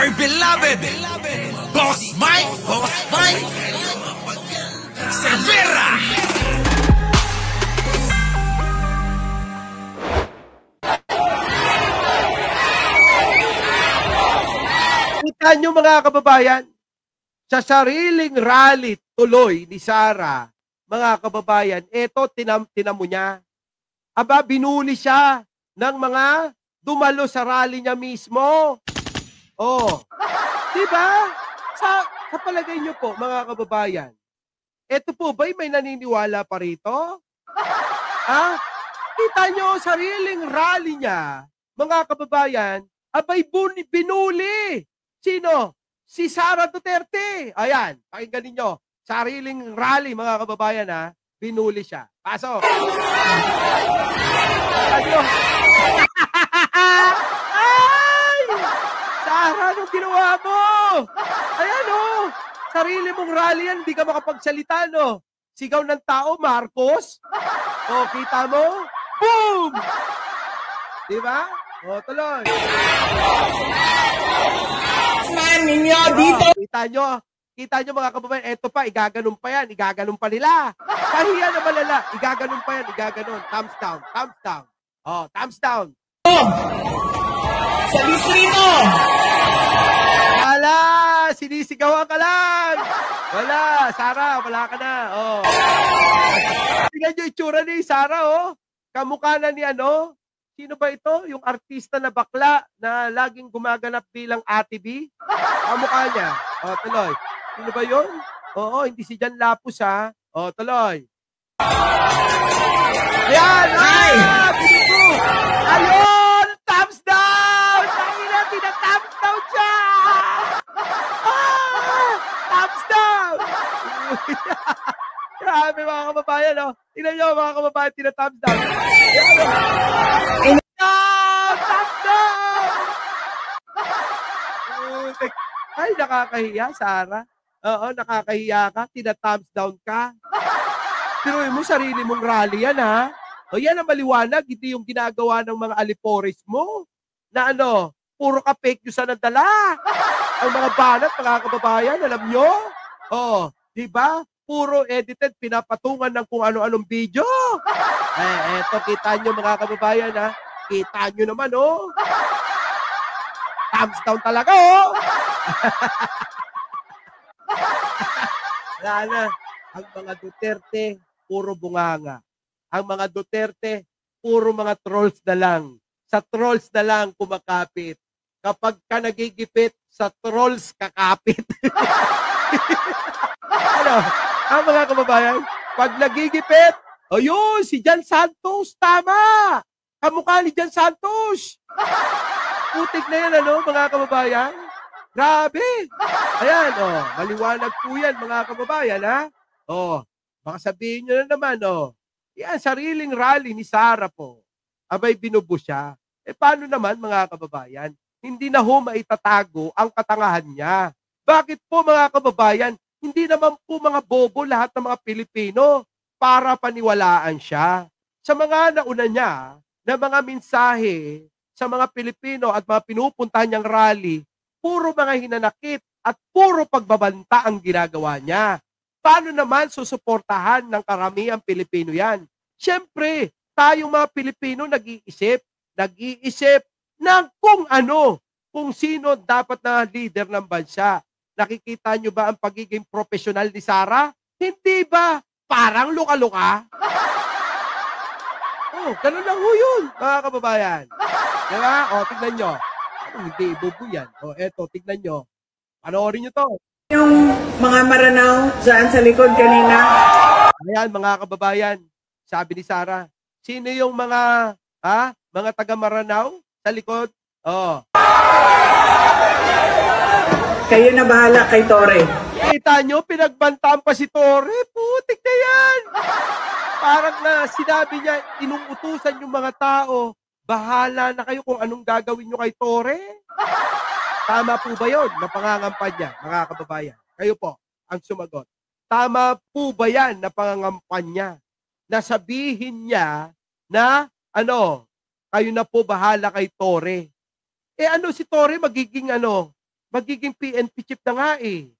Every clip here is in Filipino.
my beloved Boss Mike Severa. Kita nyo mga kababayan, sa sariling rally tuloy ni Sara, mga kababayan, eto tinamo niya. Aba, binuli siya ng mga dumalo sa rally niya mismo. Oh, di ba? Sa palagay nyo po, mga kababayan, eto po ba'y may naniniwala pa rito? Ha? Kita nyo, sariling rally niya, mga kababayan, abay binuli. Sino? Si Sara Duterte. Ayan, pakinggan ninyo. Sariling rally, mga kababayan, ha? Binuli siya. Pasok. Ano? Ay! Sara, anong ginawa mo? Ayan, oh. Sarili mong rally yan, hindi ka makapagsalita, no? Sigaw ng tao, Marcos. O, kita mo? Boom! Diba? O, tuloy. Ninyo dito. Kita nyo mga kababayan, eto pa, igaganon pa yan, igaganon pa nila. Pahiya na malala, igaganon pa yan, igaganon. Thumbs down, thumbs down. Oh, thumbs down. Sa distrito. Wala, sinisigawan ka lang. Wala, Sara, wala ka na. Oh. Tingnan nyo itsura ni Sara, oh. Kamukha na ni ano, sino ba ito? Yung artista na bakla na laging gumaganap bilang Ate B? Kamukha niya. O, tuloy. Sino ba yun? Oo, hindi si Jan Lapus, ha? O, tuloy. Ayan! Ay! Binugo! Ayun! Thumbs down! Tangina, tina-thumbs down siya! Ah! Thumbs down! Grabe mga kababayan, no? Tingnan nyo mga kababayan, tina-thumbs down. Ayan, thumbs down! Ay, nakakahiya, Sara. Oo, nakakahiya ka, tina-thumbs down ka. Pero mo, sarili mong rally yan, ha? O yan ang maliwanag, hindi yung ginagawa ng mga alipores mo. Na ano, puro ka fake news na nadala. Ang mga banat, mga kababayan, alam nyo? O, di ba? Puro edited, pinapatungan ng kung ano-anong video. Eto, kita nyo mga kababayan, ha? Kita nyo naman, oh. Thumbs down talaga, oh. Wala na. Ang mga Duterte, puro bunganga. Ang mga Duterte, puro mga trolls na lang. Sa trolls na lang kumakapit. Kapag ka nagigipit, sa trolls kakapit. Ano? Ang mga kababayan, pag nagigipit, ayun, si Jan Santos, tama! Kamukha ni Jan Santos. Putik na yan, ano, mga kababayan? Grabe! Ayan, oh, maliwanag po yan, mga kababayan, ha? Oh, baka sabihin nyo na naman, oh, yan, sariling rally ni Sara po. Abay, binubo siya. Paano naman, mga kababayan? Hindi na ho maitatago ang katangahan niya. Bakit po, mga kababayan? Hindi naman po mga bobo lahat ng mga Pilipino para paniwalaan siya. Sa mga nauna niya, na mga mensahe sa mga Pilipino at mga pinupuntahan niyang rally, puro mga hinanakit at puro pagbabanta ang ginagawa niya. Paano naman susuportahan ng karamihang Pilipino yan? Siyempre, tayong mga Pilipino nag-iisip ng kung ano, kung sino dapat na leader ng bansa. Nakikita nyo ba ang pagiging profesional ni Sara? Hindi ba? Parang luka-luka? Oh, ganun lang ho yun, mga kababayan. Diba? O, tignan nyo. Hindi, ibubo yan. O, eto, tignan nyo. Panoorin nyo to. Yung mga maranaw dyan sa likod kanina. Ayan, mga kababayan. Sabi ni Sara, sino yung mga taga Maranao sa likod? Oh. Kayo na bahala kay Tore. Kita nyo, pinagbantaan pa si Tore. Putik na yan. Parang na sinabi niya, inuutusan yung mga tao, bahala na kayo kung anong gagawin nyo kay Tore. Tama po ba yun na pangangampanya, mga kababayan? Kayo po ang sumagot. Tama po ba yan na pangangampanya? Na sabihin niya na, kayo na po bahala kay Tore. Ano si Tore magiging magiging PNP chief na nga eh.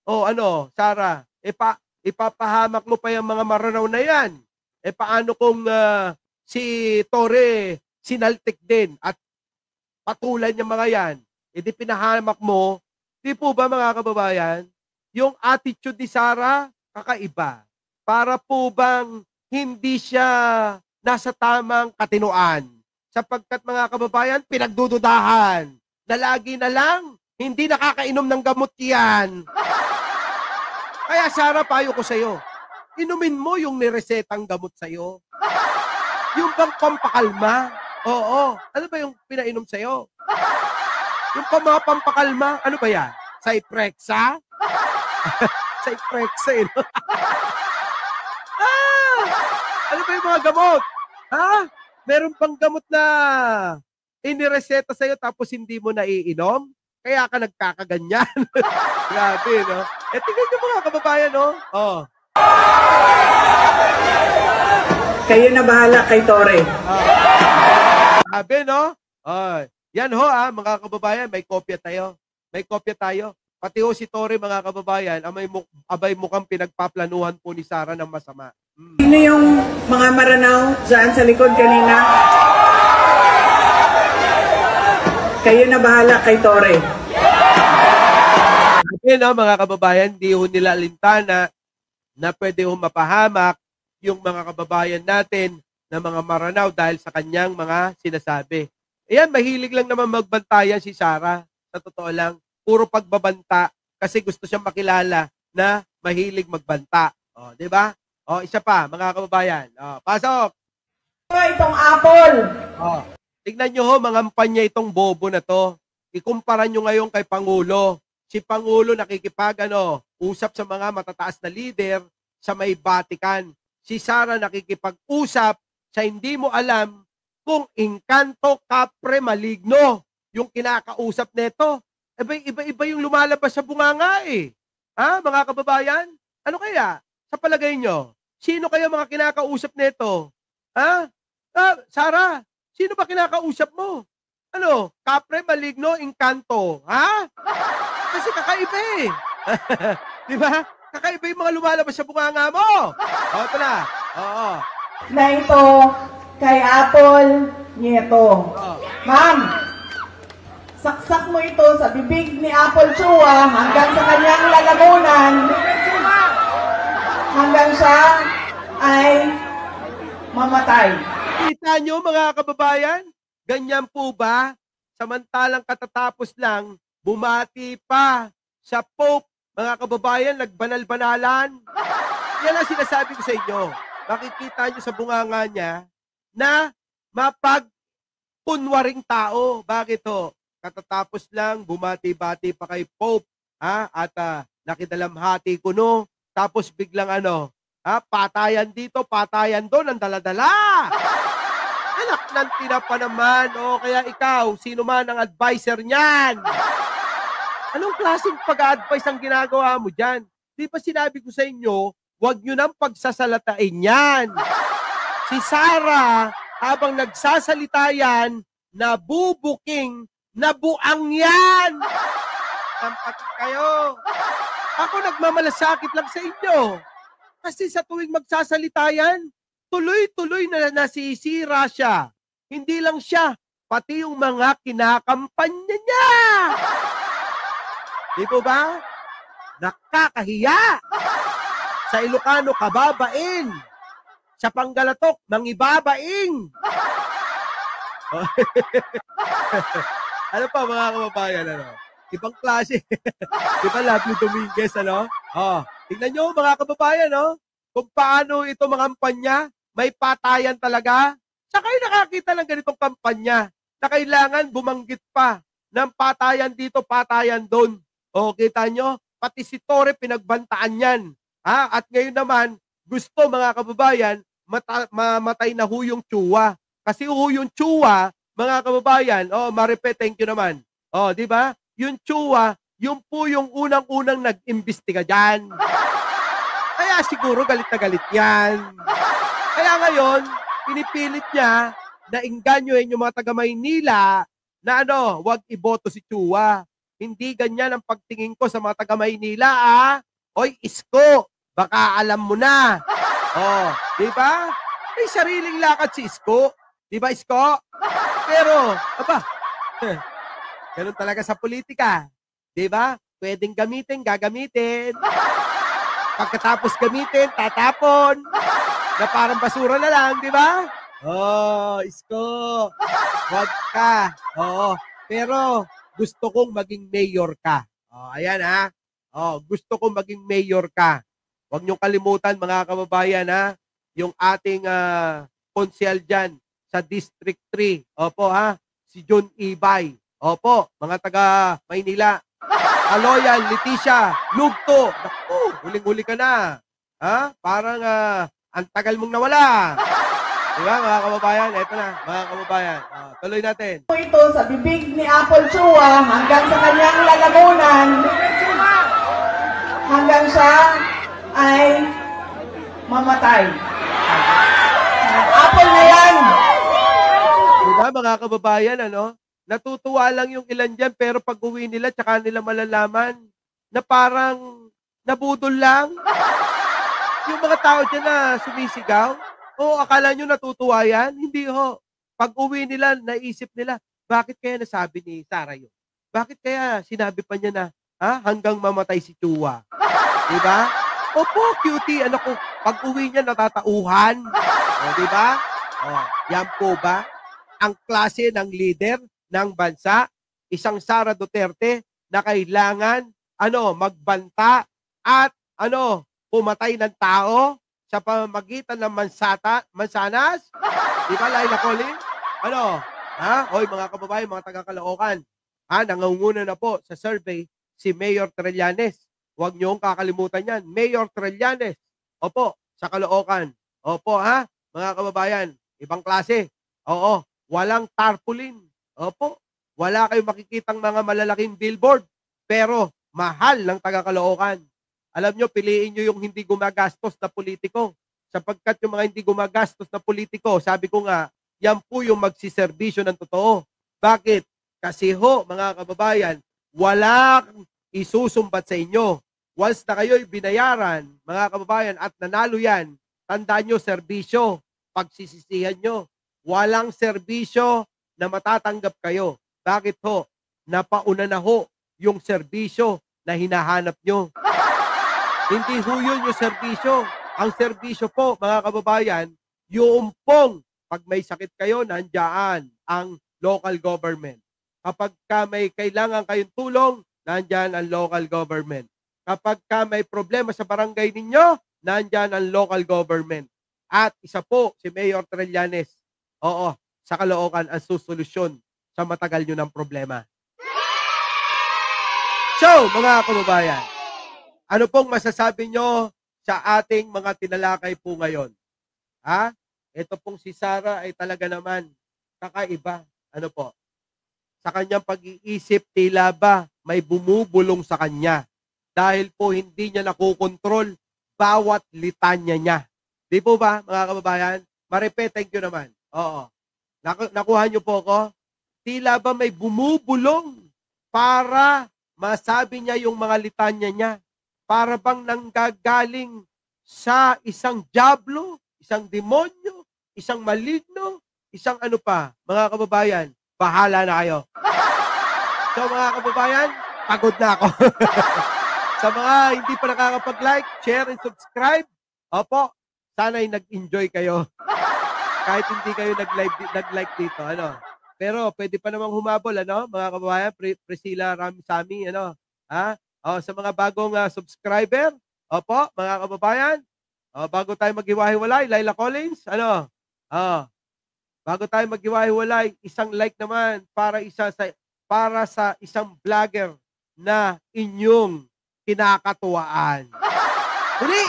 O ano, Sara, ipapahamak mo pa yung mga maranaw na yan. Paano kung si Tore sinaltik din at patulan yung mga yan? Di pinahamak mo. Di po ba mga kababayan? Yung attitude ni Sara, kakaiba. Para po bang hindi siya nasa tamang katinoan. Sapagkat mga kababayan, pinagdududahan na lagi na lang, hindi nakakainom ng gamot yan. Kaya Sara, payo ko sa'yo, inumin mo yung niresetang gamot sa'yo. Yung bang pampakalma. Oo. Ano ba yung pinainom sa'yo? Yung mga pampakalma, ano ba yan? Cyprexa? Cyprexa eh. No? Ano ba yung mga gamot? Ha? Meron pang gamot na inireseta sa'yo tapos hindi mo naiinom? Kaya ka nagkakaganyan. Grabe, no? Tingnan nyo mga kababayan, no? Oh. Kayo na bahala kay Tore. Grabe, no? Yan ho, mga kababayan, may kopya tayo. May kopya tayo. Pati ho si Tore, mga kababayan, abay mukhang pinagpaplanuhan po ni Sara ng masama. Sino yung mga maranaw dyan sa likod kanina? Kayo na bahala kay Tore. Yan no, mga kababayan, di ho nila alintana na pwede ho mapahamak yung mga kababayan natin na mga maranaw dahil sa kanyang mga sinasabi. Ayan, mahilig lang naman magbantayan si Sara. Sa totoo lang, puro pagbabanta kasi gusto siyang makilala na mahilig magbanta. O, di ba? O, isa pa, mga kababayan. O, pasok! Itong apple. O, tignan nyo ho, mga kampanya itong bobo na to. Ikumpara nyo ngayon kay Pangulo. Si Pangulo usap sa mga matataas na leader sa may Vatican. Si Sara nakikipag-usap sa hindi mo alam kung Encanto Capre Maligno yung kinakausap nito. Iba-iba yung lumalabas sa bunganga eh. Ha, mga kababayan? Ano kaya? Sa palagay nyo, sino kaya mga kinakausap nito? Ha? Sara, sino ba kinakausap mo? Ano? Capre Maligno, Encanto. Ha? Kasi kakaiba eh. Di ba? Kakaiba yung mga lumalabas sa bunganga mo. O, ito na. Oo. Na ito kay Apple Nieto. Ma'am, saksak mo ito sa bibig ni Apple Chua hanggang sa kanyang lalamunan hanggang siya ay mamatay. Kita nyo mga kababayan? Ganyan po ba? Samantalang katatapos lang, bumati pa sa Pope, mga kababayan, nagbanal-banalan. Yan ang sinasabi ko sa inyo. Makikita nyo sa bunganga niya na mapagkunwaring tao. Bakit ho? Katatapos lang, bumati-bati pa kay Pope. At nakidalamhati ko no. Tapos biglang patayan dito, patayan doon, ang daladala. Anak ng tinapa naman. O kaya ikaw, sino man ang advisor niyan? Anong klaseng pag-a-advise ang ginagawa mo dyan? Di ba sinabi ko sa inyo, huwag nyo nang pagsasalatain yan. Si Sara, habang nagsasalita yan, nabubuking, nabuang yan. Tampatin kayo. Ako nagmamalasakit lang sa inyo. Kasi sa tuwing magsasalita yan, tuloy-tuloy na nasisira siya. Hindi lang siya, pati yung mga kinakampanya niya. Di po ba? Nakakahiya. Sa Ilocano, kababain. Sa Panggalatok, mangibabaing. Ano pa mga kababayan, Ibang klase. Di ba, Lovely Dominguez, tingnan nyo mga kababayan, kung paano ito mga kampanya, may patayan talaga. Sa kayo nakakita ng ganitong kampanya na kailangan bumanggit pa ng patayan dito, patayan doon. O, kita nyo, pati si Tore pinagbantaan yan. At ngayon naman, gusto mga kababayan, mamatay na huyong Chua. Kasi huyong Chua, mga kababayan, Maripe, thank you naman. Di ba? Yung Chua, yung po yung unang-unang nag-imbestiga dyan. Kaya siguro galit na galit yan. Kaya ngayon, pinipilit niya na inganyoin yung mga taga-Maynila na wag iboto si Chua. Hindi ganyan ang pagtingin ko sa mga taga Maynila, ah. Oy, Isko, baka alam mo na. Oh, di ba? May sariling lakad si Isko. Di ba, Isko? Pero, aba, ganun talaga sa politika. Di ba? Pwedeng gamitin, gagamitin. Pagkatapos gamitin, tatapon. Na parang basura na lang, di ba? Oh, Isko. Wag ka. Oo. Pero, gusto kong maging mayor ka. Oh, ayan ha. Oh, gusto kong maging mayor ka. Huwag niyong kalimutan mga kababayan ha. Yung ating konsyel dyan sa District 3. Opo ha. Si John Ibay. Opo, mga taga Maynila. Aloyan, Leticia, Lugto. Naku, huling-huli ka na. Ha? Parang ang tagal mong nawala. Diba mga kababayan? Eto na, mga kababayan. Tuloy natin. Ito sa bibig ni Apple Chua hanggang sa kanyang lalamunan hanggang siya ay mamatay. Apple na yan! Diba mga kababayan, ano? Natutuwa lang yung ilan dyan, pero pag uwi nila, tsaka nila malalaman na parang nabudol lang. Yung mga tao dyan na sumisigaw, akala nyo natutuwa yan? Hindi ho. Pag uwi nila, naisip nila, bakit kaya nasabi ni Sarah yun? Bakit kaya sinabi pa niya na, hanggang mamatay si Chua? Diba? Opo, cutie, ano ko, pag uwi niya, natatauhan. Diba? Yan po ba? Ang klase ng leader ng bansa, isang Sara Duterte na kailangan magbanta at pumatay ng tao sa pamamagitan ng mansanas. Di ba, Laila Colin? Hoy, mga kababayan, mga taga-Caloocan, nangunguna na po sa survey si Mayor Trillanes. Huwag niyong kakalimutan yan. Mayor Trillanes. Opo, sa Caloocan. Opo, mga kababayan, ibang klase. Oo, walang tarpaulin. Opo, wala kayong makikitang mga malalaking billboard, pero mahal ng taga-Caloocan. Alam nyo, piliin nyo yung hindi gumagastos na politiko. Sapagkat yung mga hindi gumagastos na politiko, sabi ko nga, yan po yung magsiservisyo ng totoo. Bakit? Kasi ho, mga kababayan, walang isusumbat sa inyo. Once na kayo'y binayaran, mga kababayan, at nanalo yan, tandaan nyo, serbisyo, pagsisisihan nyo. Walang serbisyo na matatanggap kayo. Bakit ho? Napauna na ho yung serbisyo na hinahanap nyo. Hindi ho yun yung serbisyo. Ang serbisyo po, mga kababayan, yung pong pag may sakit kayo, nandyan ang local government. Kapag may kailangan kayong tulong, nandyan ang local government. Kapag may problema sa barangay ninyo, nandyan ang local government. At isa po, si Mayor Trillanes. Oo, sa Caloocan ang susolusyon sa matagal nyo ng problema. So, mga kababayan, ano pong masasabi nyo sa ating mga tinalakay po ngayon? Ito pong si Sarah ay talaga naman kakaiba. Ano po? Sa kanyang pag-iisip, tila ba may bumubulong sa kanya dahil po hindi niya nakukontrol bawat litanya niya. Di po ba, mga kababayan? Maripe, thank you naman. Oo. Nakuha niyo po ko? Tila ba may bumubulong para masabi niya yung mga litanya niya? Para bang nanggagaling sa isang diablo, isang demonyo, isang maligno, isang ano pa? Mga kababayan, bahala na kayo. So mga kababayan, pagod na ako. Sa mga hindi pa nakakapag-like, share, and subscribe, opo, sana'y nag-enjoy kayo. Kahit hindi kayo nag-like dito, Pero pwede pa namang humabol, mga kababayan, Priscilla Ramsami, sa mga bagong subscriber, opo, mga kababayan, bago tayo maghiwa-hiwalay, Laila Collins, bago tayo maghiwa-hiwalay, isang like naman para sa isang vlogger na inyong kinakatuwaan. Muli,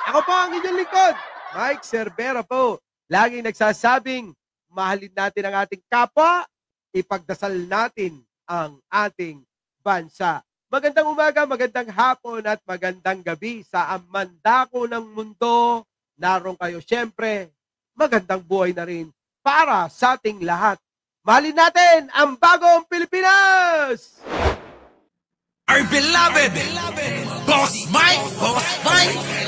ako po ang inyong lingkod, Mike Cervera po. Laging nagsasabing, mahalin natin ang ating kapwa, ipagdasal natin ang ating bansa. Magandang umaga, magandang hapon at magandang gabi sa amandako ng mundo. Naroon kayo siyempre, magandang buhay na rin para sa ating lahat. Mahalin natin ang bagong Pilipinas! our beloved Boss Mike, Boss Mike.